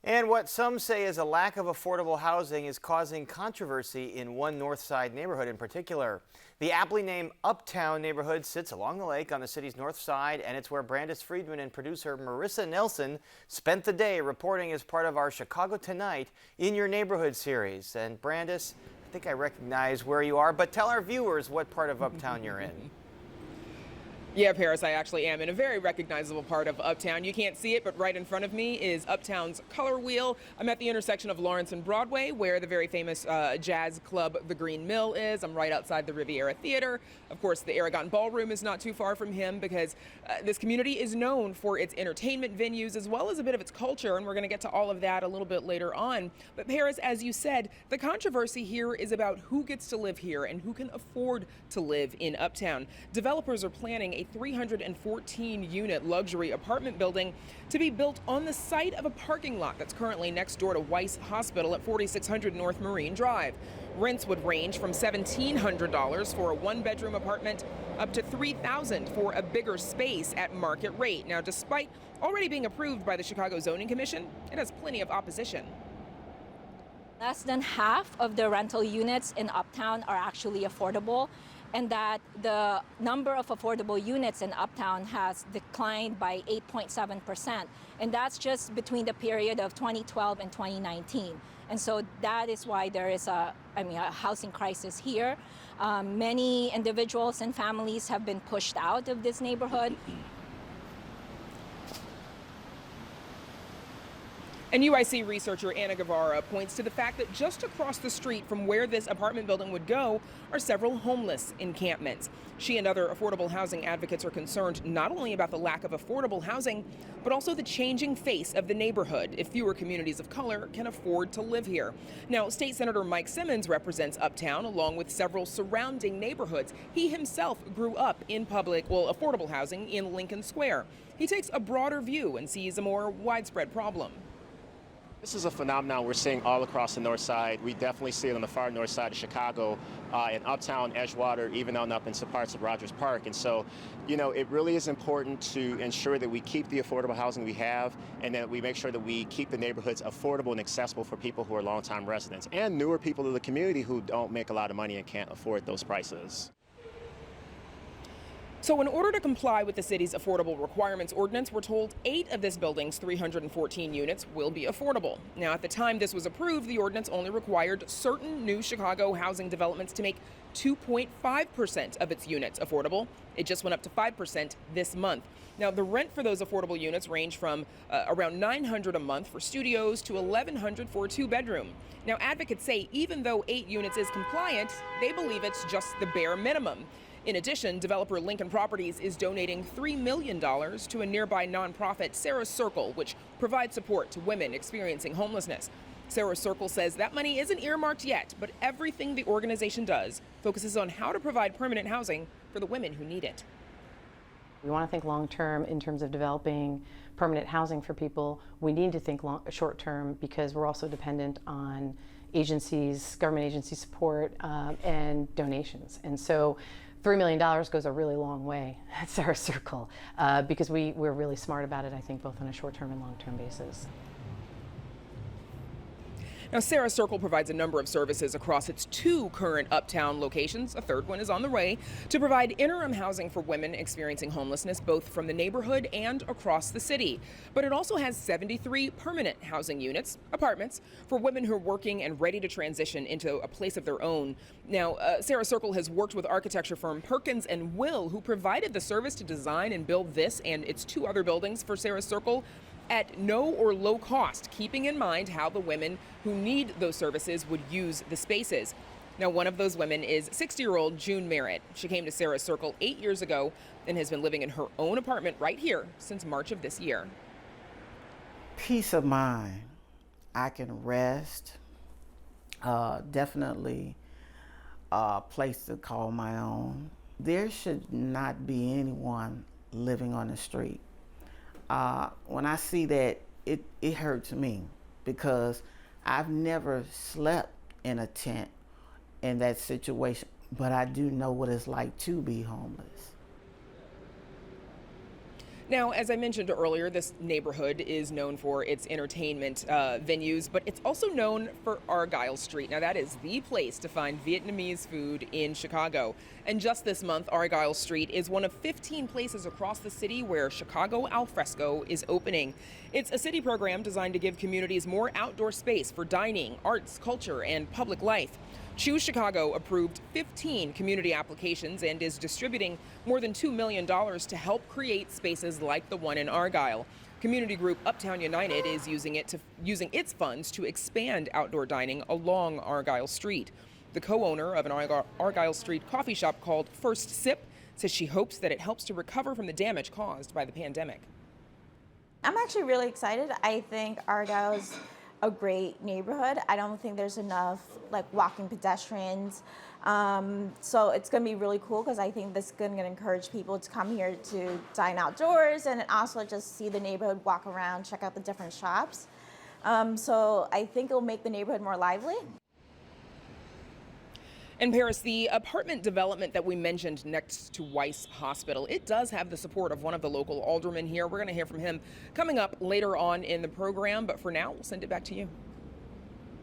And what some say is a lack of affordable housing is causing controversy in one North Side neighborhood in particular. The aptly named Uptown neighborhood sits along the lake on the city's north side, and it's where Brandis Friedman and producer Marissa Nelson spent the day reporting as part of our Chicago Tonight in Your Neighborhood series. And Brandis, I think I recognize where you are, but tell our viewers what part of Uptown you're in. Yeah, Paris, I actually am in a very recognizable part of Uptown. You can't see it, but right in front of me is Uptown's color wheel. I'm at the intersection of Lawrence and Broadway, where the very famous jazz club, The Green Mill, is. I'm right outside the Riviera Theater. Of course, the Aragon Ballroom is not too far from him because this community is known for its entertainment venues as well as a bit of its culture, and we're going to get to all of that a little bit later on. But Paris, as you said, the controversy here is about who gets to live here and who can afford to live in Uptown. Developers are planning a 314-unit luxury apartment building to be built on the site of a parking lot that's currently next door to Weiss Hospital at 4600 North Marine Drive. Rents would range from $1,700 for a one-bedroom apartment up to $3,000 for a bigger space at market rate. Now, despite already being approved by the Chicago Zoning Commission, it has plenty of opposition. Less than half of the rental units in Uptown are actually affordable, and that the number of affordable units in Uptown has declined by 8.7%. And that's just between the period of 2012 and 2019. And so that is why there is a housing crisis here. Many individuals and families have been pushed out of this neighborhood. And UIC researcher Anna Guevara points to the fact that just across the street from where this apartment building would go are several homeless encampments. She and other affordable housing advocates are concerned not only about the lack of affordable housing, but also the changing face of the neighborhood if fewer communities of color can afford to live here. Now, State Senator Mike Simmons represents Uptown along with several surrounding neighborhoods. He himself grew up in affordable housing in Lincoln Square. He takes a broader view and sees a more widespread problem. This is a phenomenon we're seeing all across the north side. We definitely see it on the far north side of Chicago, in Uptown, Edgewater, even on up into parts of Rogers Park. And so, it really is important to ensure that we keep the affordable housing we have and that we make sure that we keep the neighborhoods affordable and accessible for people who are longtime residents and newer people to the community who don't make a lot of money and can't afford those prices. So in order to comply with the city's affordable requirements ordinance, we're told 8 of this building's 314 units will be affordable. Now, at the time this was approved, the ordinance only required certain new Chicago housing developments to make 2.5% of its units affordable. It just went up to 5% this month. Now, the rent for those affordable units range from around $900 a month for studios to $1,100 for a 2-bedroom. Now, advocates say even though 8 units is compliant, they believe it's just the bare minimum. In addition, developer Lincoln Properties is donating $3 million to a nearby nonprofit, Sarah's Circle, which provides support to women experiencing homelessness. Sarah's Circle says that money isn't earmarked yet, but everything the organization does focuses on how to provide permanent housing for the women who need it. We want to think long-term in terms of developing permanent housing for people. We need to think short-term because we're also dependent on agencies, government agency support, and donations. And so $3 million goes a really long way at Sarah's Circle because we're really smart about it, I think, both on a short-term and long-term basis. Now, Sarah's Circle provides a number of services across its 2 current Uptown locations. A 3rd one is on the way to provide interim housing for women experiencing homelessness, both from the neighborhood and across the city. But it also has 73 permanent housing units, apartments, for women who are working and ready to transition into a place of their own. Now, Sarah's Circle has worked with architecture firm Perkins and Will, who provided the service to design and build this and its 2 other buildings for Sarah's Circle at no or low cost, keeping in mind how the women who need those services would use the spaces. Now, one of those women is 60-year-old June Merritt. She came to Sarah's Circle 8 years ago and has been living in her own apartment right here since March of this year. Peace of mind. I can rest. Definitely a place to call my own. There should not be anyone living on the street. When I see that, it hurts me because I've never slept in a tent in that situation, but I do know what it's like to be homeless. Now, as I mentioned earlier, this neighborhood is known for its entertainment venues, but it's also known for Argyle Street. Now, that is the place to find Vietnamese food in Chicago. And just this month, Argyle Street is one of 15 places across the city where Chicago Alfresco is opening. It's a city program designed to give communities more outdoor space for dining, arts, culture, and public life. Choose Chicago approved 15 community applications and is distributing more than $2 million to help create spaces like the one in Argyle. Community group Uptown United is using its funds to expand outdoor dining along Argyle Street. The co-owner of an Argyle Street coffee shop called First Sip says she hopes that it helps to recover from the damage caused by the pandemic. I'm actually really excited. I think Argyle is a great neighborhood. I don't think there's enough walking pedestrians. So it's going to be really cool because I think this is going to encourage people to come here to dine outdoors and also just see the neighborhood, walk around, check out the different shops. So I think it'll make the neighborhood more lively. In Paris, the apartment development that we mentioned next to Weiss Hospital, it does have the support of one of the local aldermen here. We're going to hear from him coming up later on in the program, but for now, we'll send it back to you.